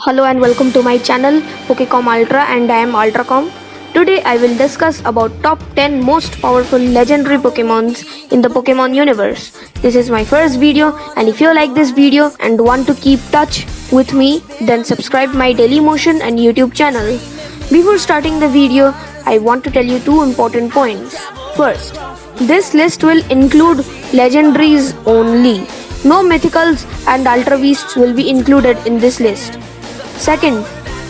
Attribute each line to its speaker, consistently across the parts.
Speaker 1: Hello and welcome to my channel Pokecom Ultra, and I am ultrakom. Today I will discuss about top 10 most powerful legendary Pokemons in the Pokemon universe. This is my first video, and if you like this video and want to keep touch with me, then subscribe my Daily Motion and YouTube channel. Before starting the video, I want to tell you two important points. First, this list will include legendaries only. No mythicals and ultra beasts will be included in this list. Second,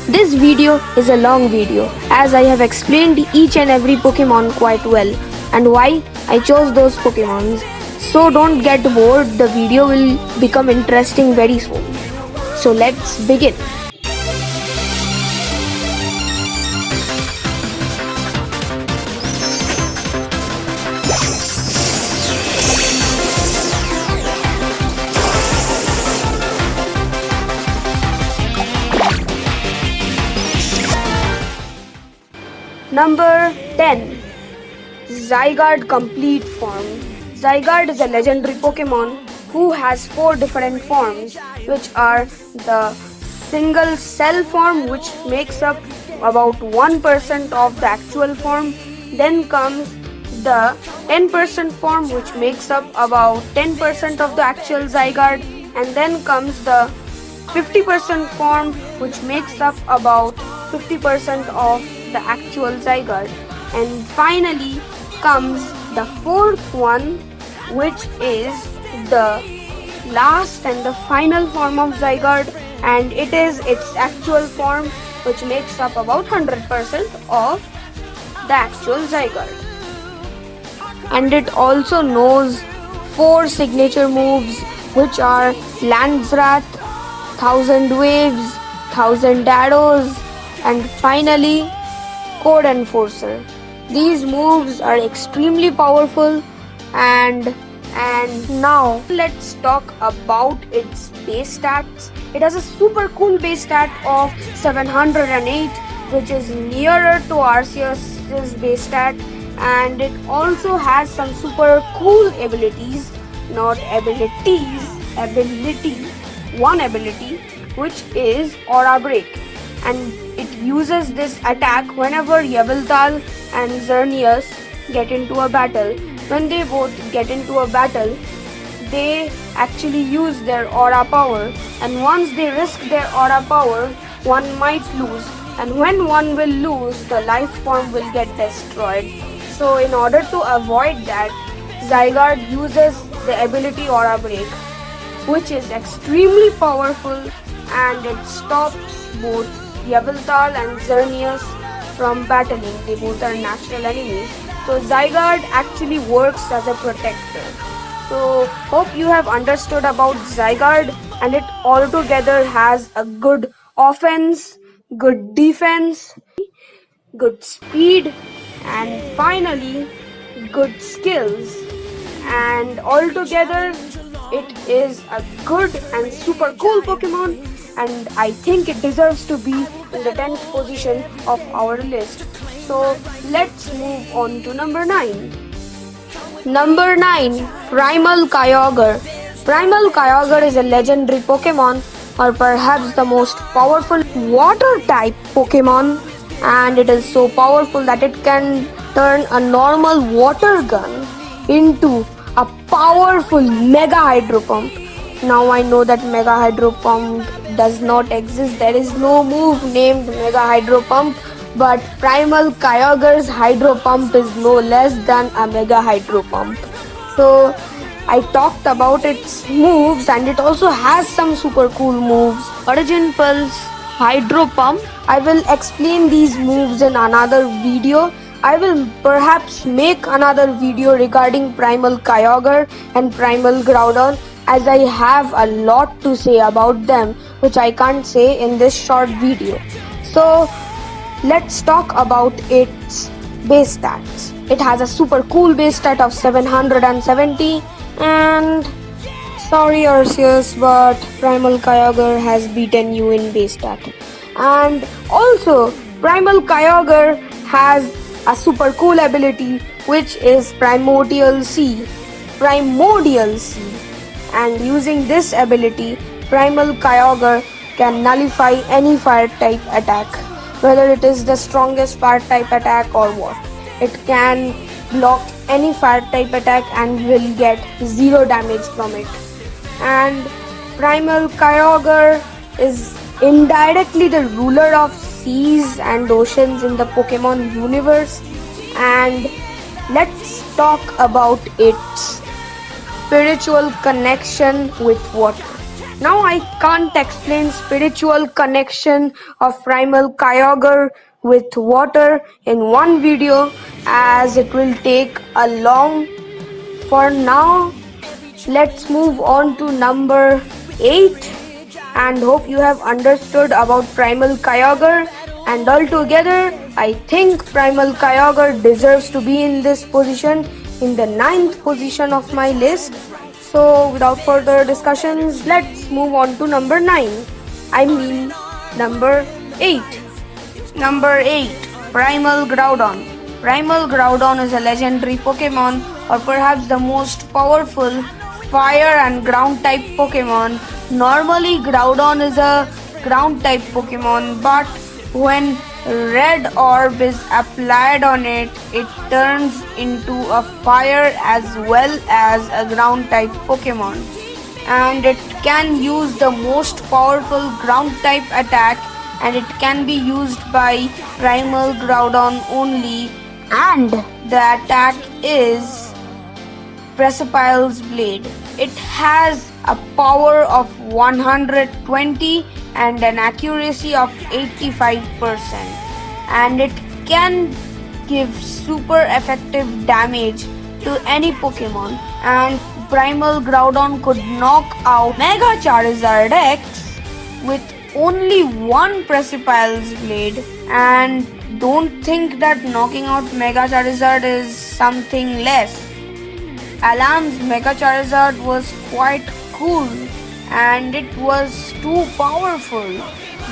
Speaker 1: this video is a long video as I have explained each and every Pokemon quite well and why I chose those Pokemons. So don't get bored, the video will become interesting very soon. So let's begin. Number 10. Zygarde Complete Form. Zygarde is a legendary Pokemon who has 4 different forms, which are the single cell form, which makes up about 1% of the actual form. Then comes the 10% form, which makes up about 10% of the actual Zygarde. And then comes the 50% form, which makes up about 50% of the actual Zygarde. And finally comes the fourth one, which is the last and the final form of Zygarde, and it is its actual form, which makes up about 100% of the actual Zygarde. And it also knows 4 signature moves, which are Landsrath, 1000 Waves, 1000 Arrows, and finally Code Enforcer. These moves are extremely powerful, and now let's talk about its base stats. It has a super cool base stat of 708, which is nearer to Arceus's base stat, and it also has some super cool abilities, not abilities, ability, one ability, which is Aura Break. And it uses this attack whenever Yveltal and Xerneas get into a battle. When they both get into a battle, they actually use their aura power, and once they risk their aura power, one might lose, and when one will lose, the life form will get destroyed. So in order to avoid that, Zygarde uses the ability Aura Break, which is extremely powerful, and it stops both Yveltal and Xerneas from battling. They both are natural enemies. So Zygarde actually works as a protector. So hope you have understood about Zygarde, and it altogether has a good offense, good defense, good speed, and finally good skills. And altogether it is a good and super cool Pokemon, and I think it deserves to be in the 10th position of our list. So let's move on to number 9. Number 9. Primal Kyogre. Primal Kyogre is a legendary Pokemon, or perhaps the most powerful water type Pokemon, and it is so powerful that it can turn a normal water gun into a powerful Mega Hydro Pump. Now I know that Mega Hydro Pump does not exist. There is no move named Mega Hydro Pump, but Primal Kyogre's Hydro Pump is no less than a Mega Hydro Pump. So I talked about its moves, and it also has some super cool moves. Origin Pulse, Hydro Pump. I will explain these moves in another video. I will perhaps make another video regarding Primal Kyogre and Primal Groudon, as I have a lot to say about them, which I can't say in this short video. So let's talk about its base stats. It has a super cool base stat of 770, and sorry Arceus, but Primal Kyogre has beaten you in base stat. And also Primal Kyogre has a super cool ability, which is Primordial Sea. And using this ability, Primal Kyogre can nullify any fire type attack, whether it is the strongest fire type attack or what. It can block any fire type attack and will get 0 damage from it. And Primal Kyogre is indirectly the ruler of seas and oceans in the Pokemon universe, and let's talk about its spiritual connection with water. Now I can't explain spiritual connection of Primal Kyogre with water in one video as it will take a long. For now, let's move on to number 8 and hope you have understood about Primal Kyogre. And altogether, I think Primal Kyogre deserves to be in this position, in the 9th position of my list. So without further discussions, let's move on to number 9. I mean number 8. Number 8. Primal Groudon. Primal Groudon is a legendary Pokemon, or perhaps the most powerful fire and ground type Pokemon. Normally Groudon is a ground type Pokemon, but when red orb is applied on it, it turns into a fire as well as a ground type Pokemon. And it can use the most powerful ground type attack, and it can be used by Primal Groudon only, and the attack is Precipit's Blade. It has a power of 120 and an accuracy of 85%, and it can give super effective damage to any Pokemon. And Primal Groudon could knock out Mega Charizard X with only one Precipit's Blade. And don't think that knocking out Mega Charizard is something less. Alam's Mega Charizard was quite cool and it was too powerful,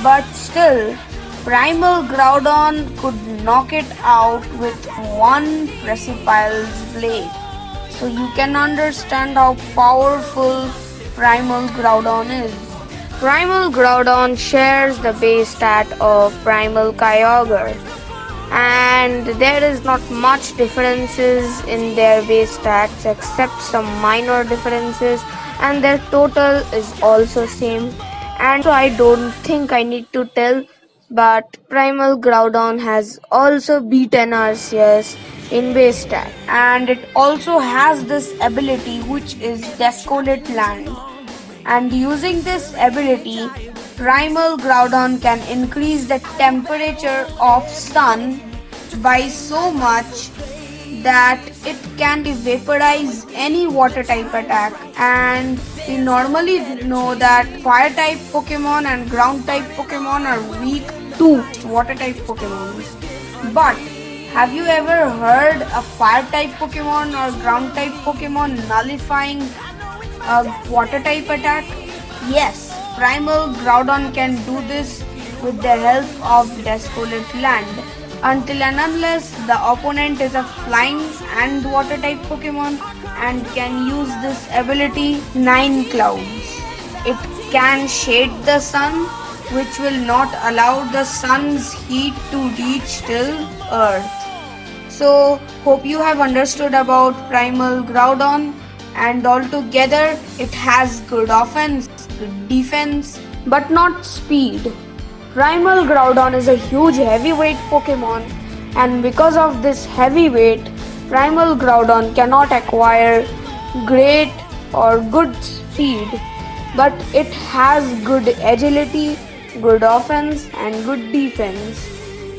Speaker 1: but still Primal Groudon could knock it out with one Precipit's Blade. So you can understand how powerful Primal Groudon is. Primal Groudon shares the base stat of Primal Kyogre, and there is not much differences in their base stats except some minor differences, and their total is also same. And so I don't think I need to tell, but Primal Groudon has also beaten Arceus in base stat, and it also has this ability which is Desolate Land. And using this ability, Primal Groudon can increase the temperature of sun by so much that it can vaporize any water type attack. And we normally know that fire type Pokemon and ground type Pokemon are weak to water type Pokemon. But have you ever heard a fire type Pokemon or ground type Pokemon nullifying a water type attack? Yes, Primal Groudon can do this with the help of Desolate Land, until and unless the opponent is a flying and water type Pokemon and can use this ability 9 Clouds. It can shade the sun, which will not allow the sun's heat to reach till Earth. So hope you have understood about Primal Groudon, and altogether it has good offense, good defense, but not speed. Primal Groudon is a huge heavyweight Pokemon, and because of this heavyweight, Primal Groudon cannot acquire great or good speed, but it has good agility, good offense and good defense.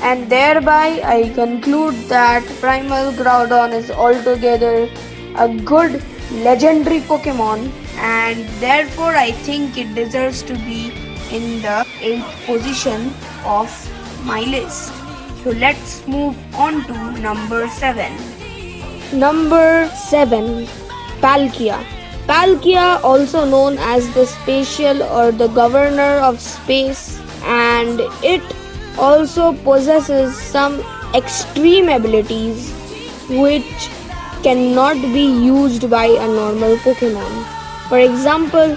Speaker 1: And thereby I conclude that Primal Groudon is altogether a good legendary Pokemon, and therefore I think it deserves to be in the 8th position of my list. So let's move on to number 7. Number 7. Palkia. Palkia, also known as the Spatial or the Governor of Space, and it also possesses some extreme abilities which cannot be used by a normal Pokemon. For example,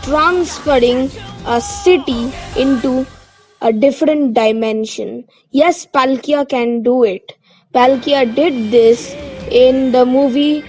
Speaker 1: transferring a city into a different dimension. Yes, Palkia can do it. Palkia did this in the movie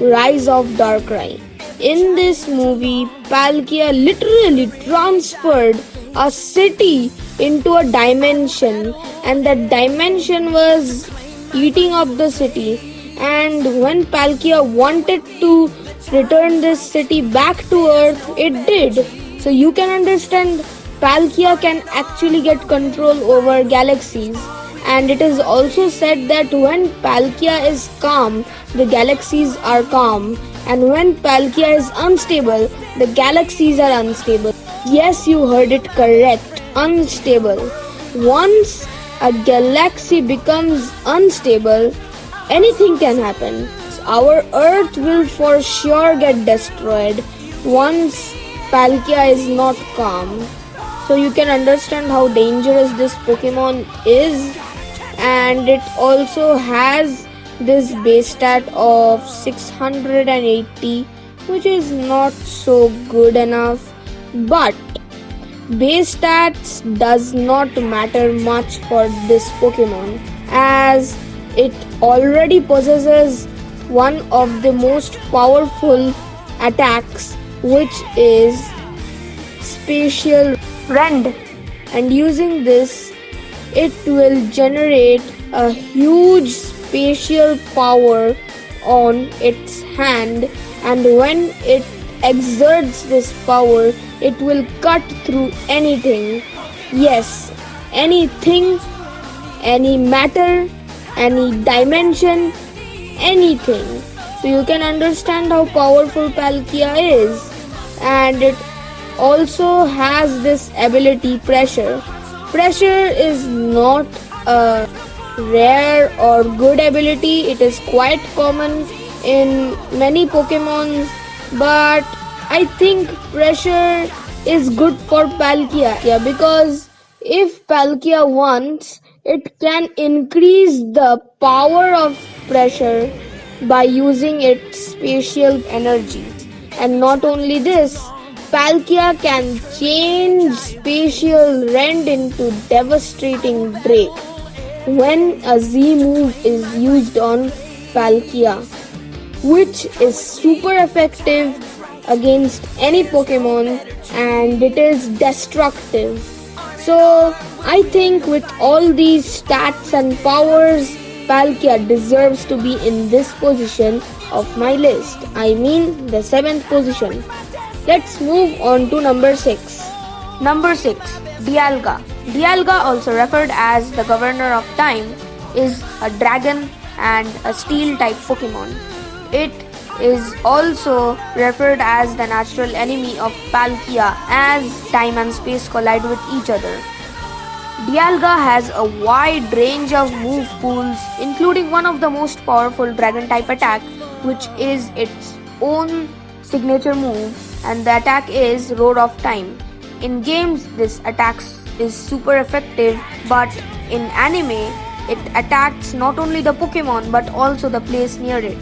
Speaker 1: Rise of Darkrai. In this movie, Palkia literally transferred a city into a dimension, and that dimension was eating up the city. And when Palkia wanted to return this city back to Earth, it did. So you can understand Palkia can actually get control over galaxies, and it is also said that when Palkia is calm, the galaxies are calm, and when Palkia is unstable, the galaxies are unstable. Yes, you heard it correct, unstable. Once a galaxy becomes unstable, anything can happen. Our Earth will for sure get destroyed once Palkia is not calm. So you can understand how dangerous this Pokemon is, and it also has this base stat of 680, which is not so good enough, but base stats does not matter much for this Pokemon, as it already possesses one of the most powerful attacks, which is Spatial Rend, and using this it will generate a huge spatial power on its hand, and when it exerts this power, it will cut through anything. Yes, anything, any matter, any dimension, anything. So you can understand how powerful Palkia is, and it also has this ability Pressure. Pressure is not a rare or good ability, it is quite common in many Pokemons, but I think Pressure is good for Palkia because if Palkia wants, it can increase the power of Pressure by using its spatial energy. And not only this, Palkia can change Spatial Rend into Devastating Break when a Z move is used on Palkia, which is super effective against any Pokemon, and it is destructive. So I think with all these stats and powers, Palkia deserves to be in this position of my list. I mean the 7th position. Let's move on to number 6. Number 6. Dialga. Dialga, also referred as the Governor of Time, is a dragon and a steel type Pokemon. It is also referred as the natural enemy of Palkia as time and space collide with each other. Dialga has a wide range of move pools, including one of the most powerful dragon type attack, which is its own signature move, and the attack is Roar of Time. In games, this attack is super effective, but in anime, it attacks not only the Pokemon but also the place near it.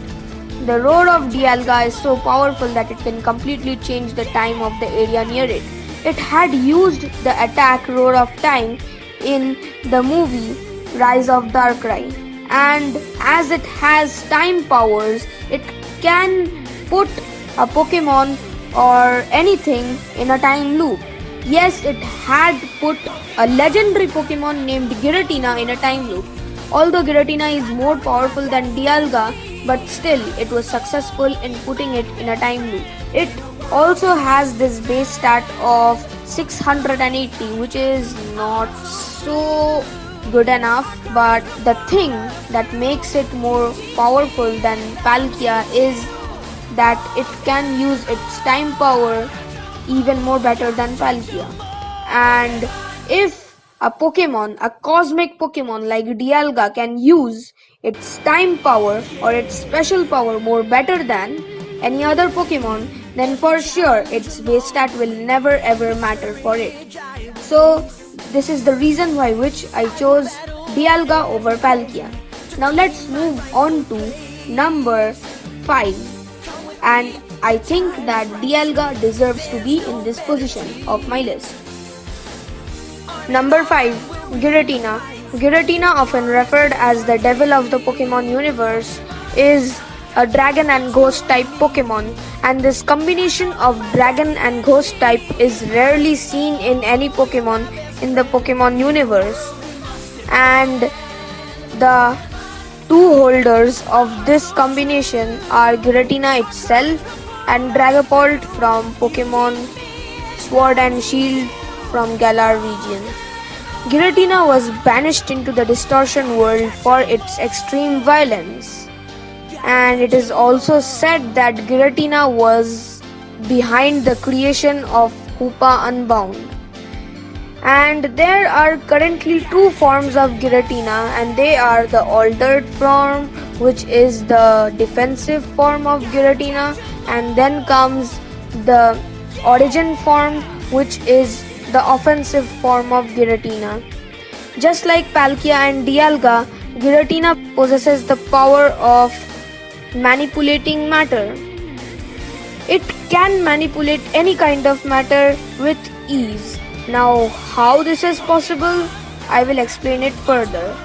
Speaker 1: The Roar of Dialga is so powerful that it can completely change the time of the area near it. It had used the attack Roar of Time in the movie Rise of Darkrai, and as it has time powers, it can put a Pokemon or anything in a time loop. Yes, it had put a legendary Pokemon named Giratina in a time loop. Although Giratina is more powerful than Dialga, but still it was successful in putting it in a time loop. It also has this base stat of 680, which is not so good enough, but the thing that makes it more powerful than Palkia is that it can use its time power even more better than Palkia. And if a Pokemon, a cosmic Pokemon like Dialga, can use its time power or its special power more better than any other Pokemon, then for sure its base stat will never ever matter for it. So this is the reason why which I chose Dialga over Palkia. Now let's move on to number 5. And I think that Dialga deserves to be in this position of my list. Number 5. Giratina. Giratina, often referred as the devil of the Pokemon universe, is a dragon and ghost type Pokemon, and this combination of dragon and ghost type is rarely seen in any Pokemon in the Pokemon universe. And the two holders of this combination are Giratina itself and Dragapult from Pokemon Sword and Shield from Galar region. Giratina was banished into the Distortion world for its extreme violence, and it is also said that Giratina was behind the creation of Hoopa Unbound. And there are currently two forms of Giratina, and they are the altered form, which is the defensive form of Giratina, and then comes the origin form, which is the offensive form of Giratina. Just like Palkia and Dialga, Giratina possesses the power of manipulating matter. It can manipulate any kind of matter with ease. Now, how this is possible, I will explain it further.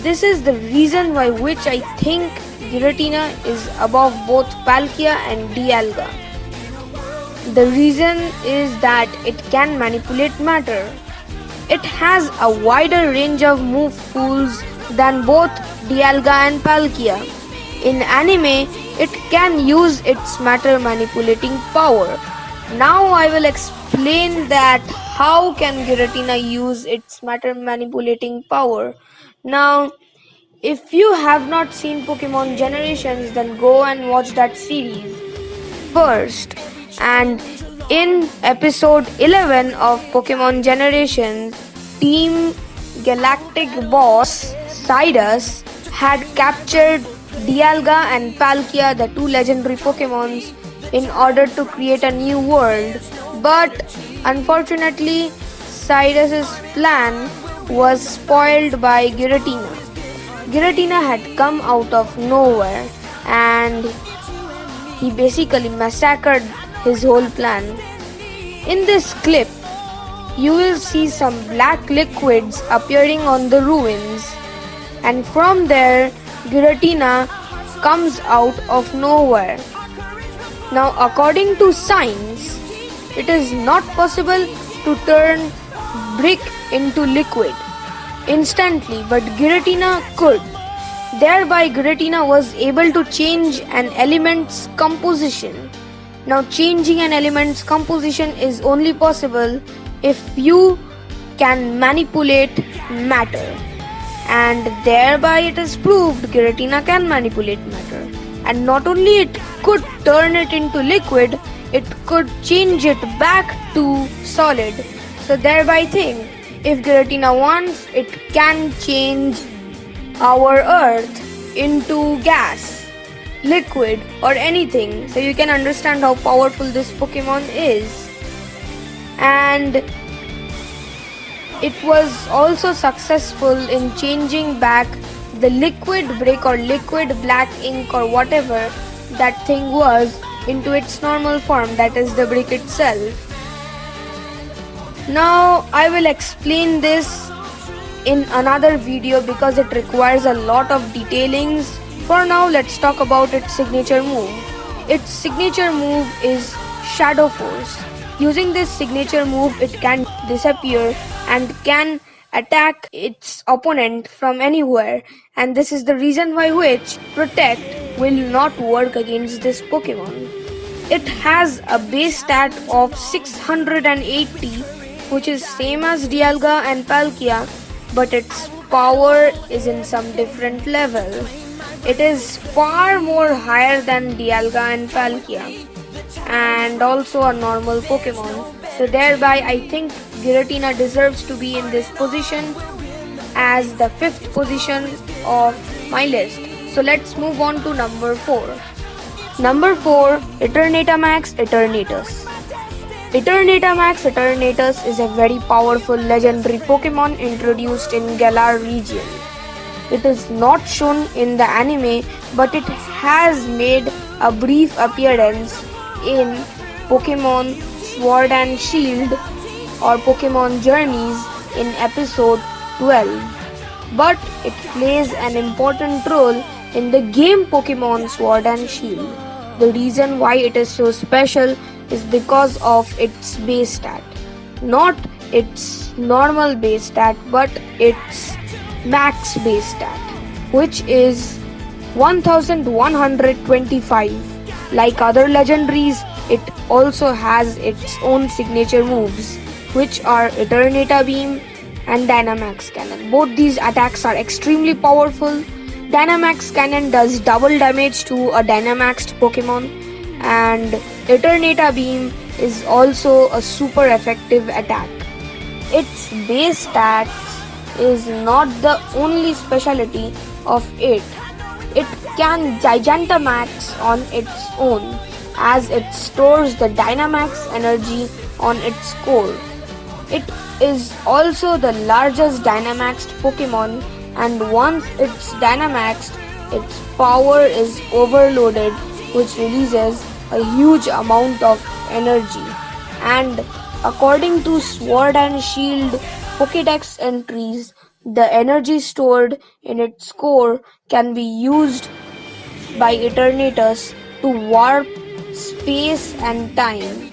Speaker 1: This is the reason why which I think Giratina is above both Palkia and Dialga. The reason is that it can manipulate matter. It has a wider range of move pools than both Dialga and Palkia. In anime, it can use its matter manipulating power. Now I will explain that how can Giratina use its matter manipulating power. Now, if you have not seen Pokemon Generations, then go and watch that series first. And in episode 11 of Pokemon Generations, Team Galactic boss Sidus had captured Dialga and Palkia, the two legendary Pokemons, in order to create a new world. But unfortunately, Sidus' plan was spoiled by Giratina. Giratina had come out of nowhere and he basically massacred his whole plan. In this clip, you will see some black liquids appearing on the ruins, and from there, Giratina comes out of nowhere. Now, according to science, it is not possible to turn brick into liquid instantly, but Giratina could. Thereby, Giratina was able to change an element's composition. Now, changing an element's composition is only possible if you can manipulate matter. And thereby it is proved Giratina can manipulate matter. And not only it could turn it into liquid, it could change it back to solid. So thereby think, if Giratina wants, it can change our earth into gas, liquid or anything. So you can understand how powerful this Pokemon is. And it was also successful in changing back the liquid brick or liquid black ink or whatever that thing was into its normal form, that is the brick itself. Now I will explain this in another video because it requires a lot of detailings. For now, let's talk about its signature move. Its signature move is Shadow Force. Using this signature move, it can disappear and can attack its opponent from anywhere, and this is the reason why which Protect will not work against this Pokemon. It has a base stat of 680, which is same as Dialga and Palkia, but its power is in some different level. It is far more higher than Dialga and Palkia, and also a normal Pokemon. So thereby I think Giratina deserves to be in this position as the 5th position of my list. So let's move on to number 4. Number 4, Eternatamax Eternatus. Eternatamax Eternatus is a very powerful legendary Pokemon introduced in Galar region. It is not shown in the anime, but it has made a brief appearance in Pokemon Sword and Shield or Pokemon Journeys in episode 12, but it plays an important role in the game Pokemon Sword and Shield. The reason why it is so special is because of its base stat. Not its normal base stat, but its max base stat, which is 1125. Like other legendaries, it also has its own signature moves, which are Eternita Beam and Dynamax Cannon. Both these attacks are extremely powerful. Dynamax Cannon does double damage to a Dynamaxed Pokemon, and Eternita Beam is also a super effective attack. Its base stats is not the only specialty of it. It can Gigantamax on its own, as it stores the Dynamax energy on its core. It is also the largest Dynamaxed Pokemon, and once it's Dynamaxed, its power is overloaded, which releases a huge amount of energy. And according to Sword and Shield Pokédex entries, the energy stored in its core can be used by Eternatus to warp space and time.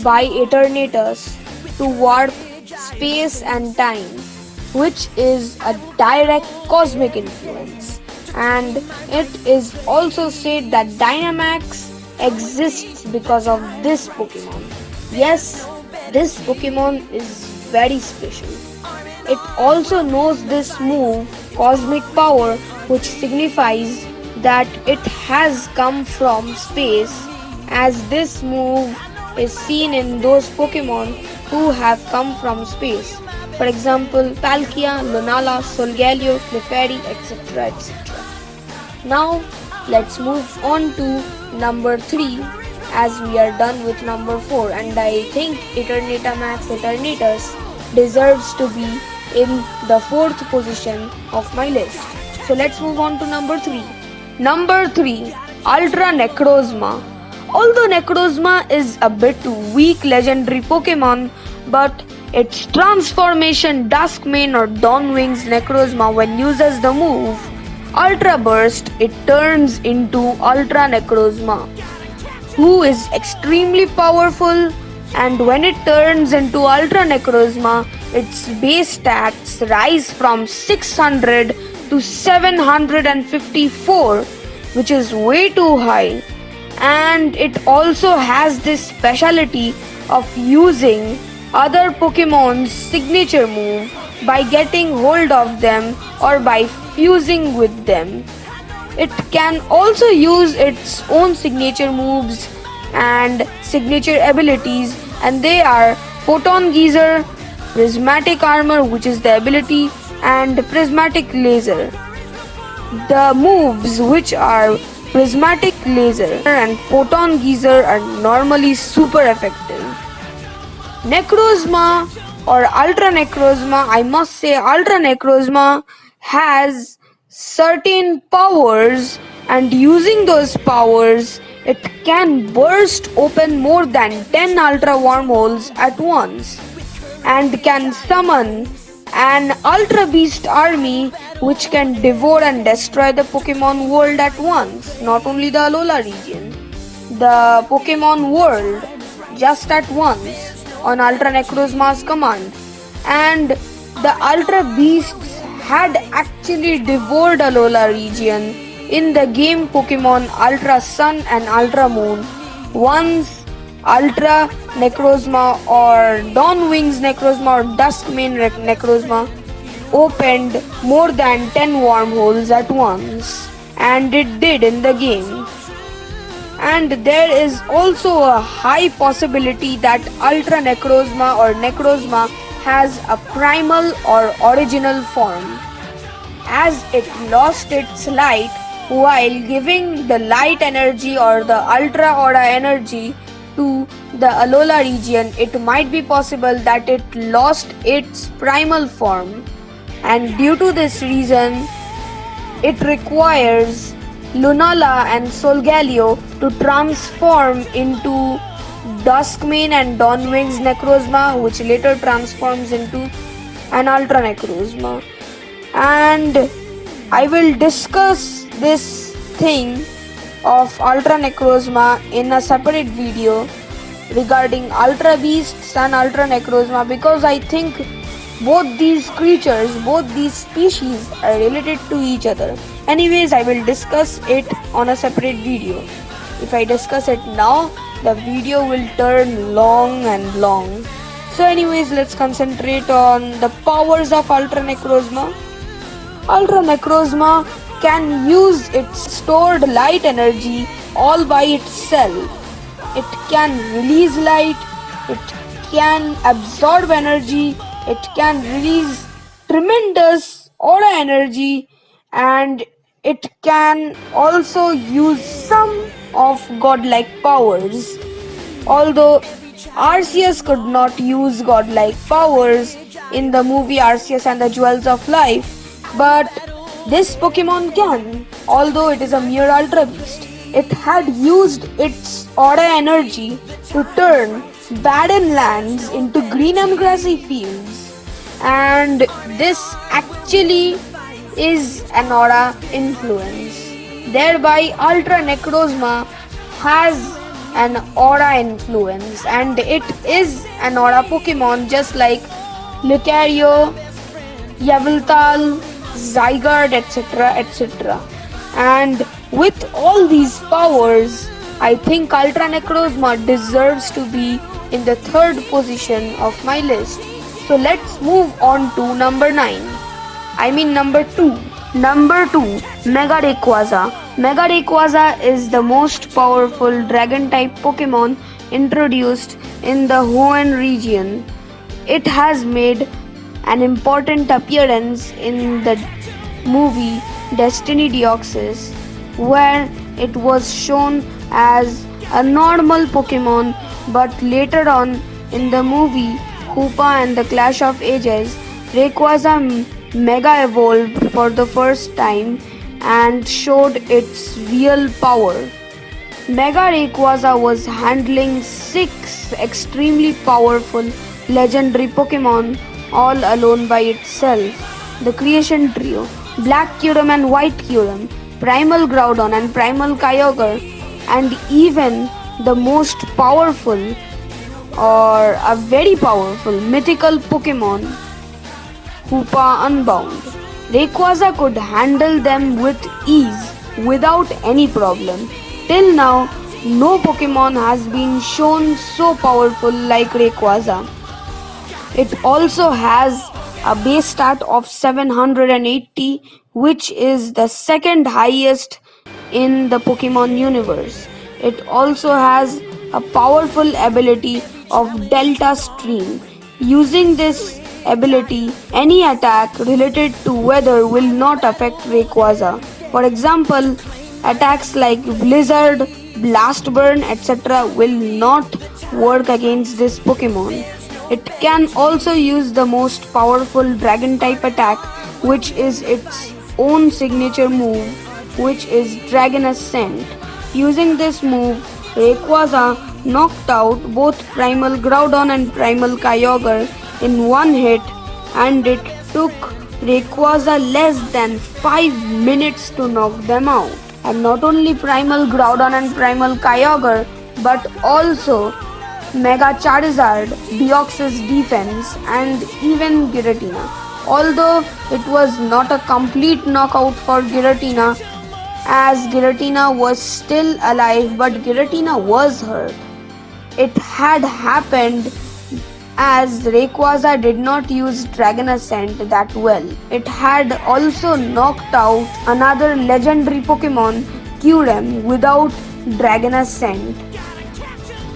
Speaker 1: By Eternatus to warp space and time, which is a direct cosmic influence. And it is also said that Dynamax exists because of this Pokemon. Yes, this Pokemon is very special. It also knows this move, Cosmic Power, which signifies that it has come from space, as this move is seen in those Pokemon who have come from space. For example, Palkia, Lunala, Solgaleo, Clefairy, etc. etc. Now, let's move on to number 3, as we are done with number 4, and I think Eternita Max Eternatus deserves to be in the 4th position of my list. So let's move on to number 3. Number 3, Ultra Necrozma. Although Necrozma is a bit weak legendary Pokemon, but its transformation Duskmane or Dawnwing's Necrozma, when uses the move Ultra Burst, it turns into Ultra Necrozma, who is extremely powerful, and when it turns into Ultra Necrozma, its base stats rise from 600 to 754, which is way too high. And it also has this speciality of using other Pokemon's signature move by getting hold of them or by fusing with them. It can also use its own signature moves and signature abilities, and they are Photon Geyser, Prismatic Armor, which is the ability, and Prismatic Laser. The moves, which are Prismatic Laser and Photon Geyser, are normally super effective. Necrozma or Ultra Necrozma, I must say Ultra Necrozma has certain powers, and using those powers, it can burst open more than 10 Ultra Wormholes at once, and can summon an Ultra Beast army which can devour and destroy the Pokemon world at once. Not only the Alola region, the Pokemon world just at once on Ultra Necrozma's command. And the Ultra Beasts had actually devoured Alola region in the game Pokemon Ultra Sun and Ultra Moon once Ultra Necrozma or Dawnwing's Necrozma or Duskmane Necrozma opened more than 10 wormholes at once, and it did in the game. And there is also a high possibility that Ultra Necrozma or Necrozma has a primal or original form, as it lost its light while giving the light energy or the Ultra Aura energy to the Alola region. It might be possible that it lost its primal form, and due to this reason, it requires Lunala and Solgaleo to transform into Duskmane and Dawnwing's Necrozma, which later transforms into an Ultra Necrozma. And I will discuss this thing of Ultra Necrozma in a separate video regarding Ultra Beasts and Ultra Necrozma, because I think both these creatures, both these species are related to each other. Anyways, I will discuss it on a separate video. If I discuss it now, the video will turn long and long. So anyways, let's concentrate on the powers of Ultra Necrozma. Ultra Necrozma can use its stored light energy all by itself. It can release light, it can absorb energy, it can release tremendous aura energy, and it can also use some of godlike powers. Although Arceus could not use godlike powers in the movie Arceus and the Jewels of Life, but this Pokemon can, although it is a mere Ultra Beast. It had used its aura energy to turn barren lands into green and grassy fields, and this actually is an aura influence. Thereby, Ultra Necrozma has an aura influence, and it is an aura Pokemon just like Lucario, Yveltal, Zygarde, etc. And with all these powers, I think Ultra Necrozma deserves to be in the third position of my list. So let's move on to number 2. Number 2, Mega Rayquaza. Mega Rayquaza is the most powerful dragon type Pokemon introduced in the Hoenn region. It has made an important appearance in the movie Destiny Deoxys, where it was shown as a normal Pokemon, but later on in the movie Hoopa and the Clash of Ages, Rayquaza Mega evolved for the first time and showed its real power. Mega Rayquaza was handling 6 extremely powerful legendary Pokemon all alone by itself. The creation trio, Black Kyurem and White Kyurem, Primal Groudon and Primal Kyogre, and even the most powerful or a very powerful mythical Pokemon, Hoopa Unbound. Rayquaza could handle them with ease without any problem. Till now, no Pokemon has been shown so powerful like Rayquaza. It also has a base stat of 780, which is the second highest in the Pokemon universe. It also has a powerful ability of Delta Stream. Using this ability, any attack related to weather will not affect Rayquaza. For example, attacks like Blizzard, Blast Burn, etc. will not work against this Pokemon. It can also use the most powerful Dragon type attack, which is its own signature move, which is Dragon Ascent. Using this move, Rayquaza knocked out both Primal Groudon and Primal Kyogre in one hit, and it took Rayquaza less than 5 minutes to knock them out. And not only Primal Groudon and Primal Kyogre, but also Mega Charizard, Deoxys Defense, and even Giratina. Although it was not a complete knockout for Giratina, as Giratina was still alive, but Giratina was hurt. It had happened as Rayquaza did not use Dragon Ascent that well. It had also knocked out another legendary Pokemon, Kyurem, without Dragon Ascent.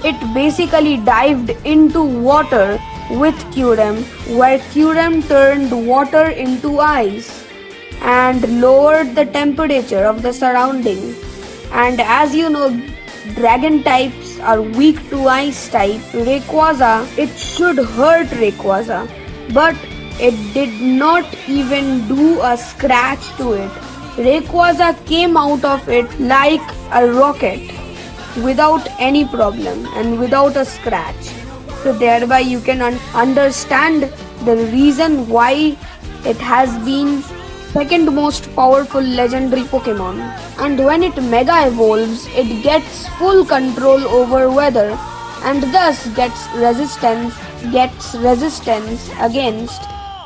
Speaker 1: It basically dived into water with Kyurem, where Kyurem turned water into ice and lowered the temperature of the surrounding. And as you know, dragon types are weak to ice type. Rayquaza, it should hurt Rayquaza, but it did not even do a scratch to it. Rayquaza came out of it like a rocket without any problem and without a scratch. So thereby you can understand the reason why it has been second most powerful legendary Pokemon. And when it mega evolves, it gets full control over weather and thus gets resistance against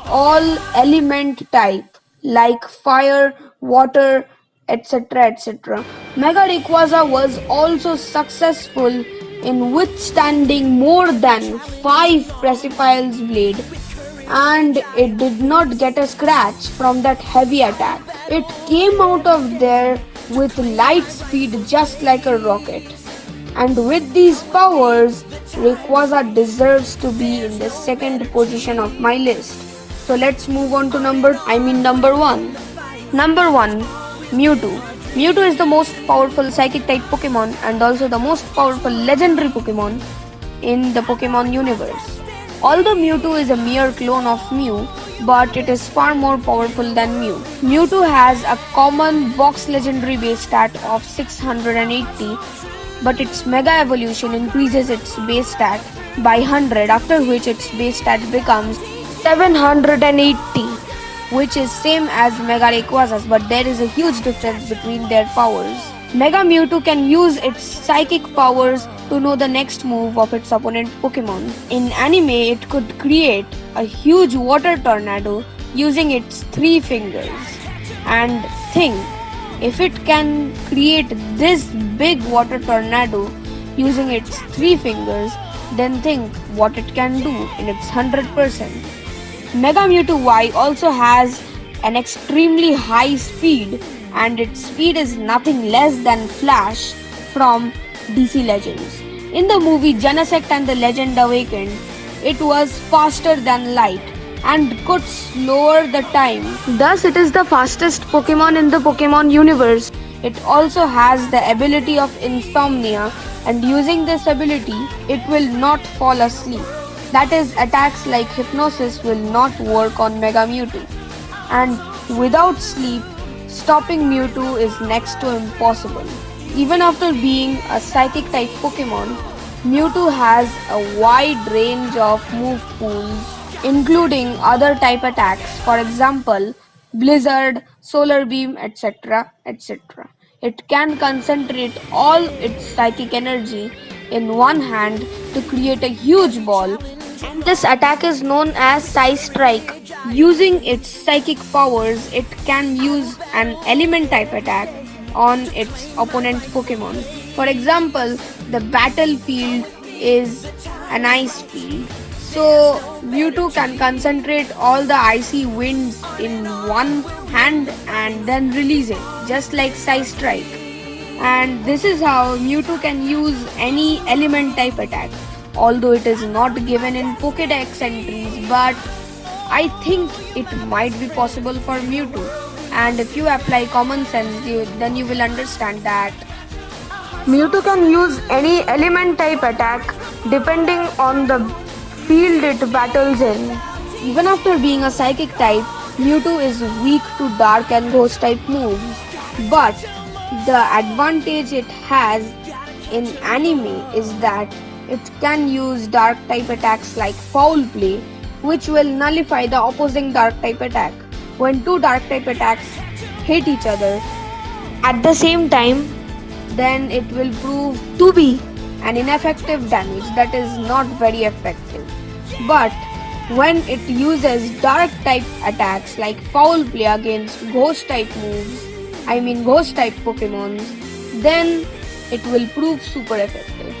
Speaker 1: all element type like fire, water, etc. etc. Mega Rayquaza was also successful in withstanding more than 5 Preciphile's blade and it did not get a scratch from that heavy attack. It came out of there with light speed just like a rocket. And with these powers, Rayquaza deserves to be in the second position of my list. So let's move on to number 1. Number 1, Mewtwo. Mewtwo is the most powerful psychic type Pokemon and also the most powerful legendary Pokemon in the Pokemon universe. Although Mewtwo is a mere clone of Mew, but it is far more powerful than Mew. Mewtwo has a common box legendary base stat of 680, but its Mega Evolution increases its base stat by 100, after which its base stat becomes 780, which is same as Mega Rayquaza's, but there is a huge difference between their powers. Mega Mewtwo can use its psychic powers to know the next move of its opponent Pokemon. In anime, it could create a huge water tornado using its 3 fingers. And think, if it can create this big water tornado using its 3 fingers, then think what it can do in its 100%. Mega Mewtwo Y also has an extremely high speed, and its speed is nothing less than Flash from DC Legends. In the movie Genesect and the Legend Awakened, it was faster than light and could slower the time. Thus, it is the fastest Pokemon in the Pokemon universe. It also has the ability of insomnia, and using this ability, it will not fall asleep. That is, attacks like hypnosis will not work on Mega Mewtwo. And without sleep, stopping Mewtwo is next to impossible. Even after being a psychic type Pokemon, Mewtwo has a wide range of move pools, including other type attacks, for example, Blizzard, Solar Beam, etc. etc. It can concentrate all its psychic energy in one hand to create a huge ball, and this attack is known as Psy Strike. Using its psychic powers, it can use an element type attack on its opponent Pokemon. For example, the battlefield is an ice field. So Mewtwo can concentrate all the icy winds in one hand and then release it, just like Psy Strike. And this is how Mewtwo can use any element type attack. Although it is not given in Pokédex entries, but I think it might be possible for Mewtwo. And if you apply common sense, then you will understand that Mewtwo can use any element type attack depending on the field it battles in. Even after being a psychic type, Mewtwo is weak to dark and ghost type moves. But the advantage it has in anime is that it can use dark type attacks like Foul Play, which will nullify the opposing dark type attack. When two dark type attacks hit each other at the same time, then it will prove to be an ineffective damage that is not very effective. But when it uses dark type attacks like Foul Play against ghost type Pokemons, then it will prove super effective.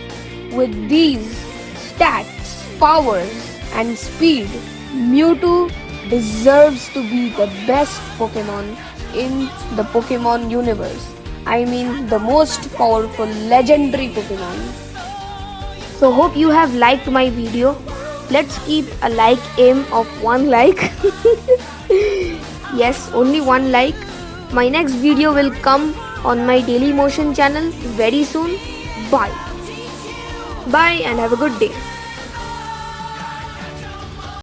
Speaker 1: With these stats, powers and speed, Mewtwo deserves to be the best Pokemon in the Pokemon universe. I mean the most powerful legendary Pokemon. So hope you have liked my video. Let's keep a like aim of 1 like. Yes, only 1 like. My next video will come on my Daily Motion channel very soon. Bye. Bye and have a good day.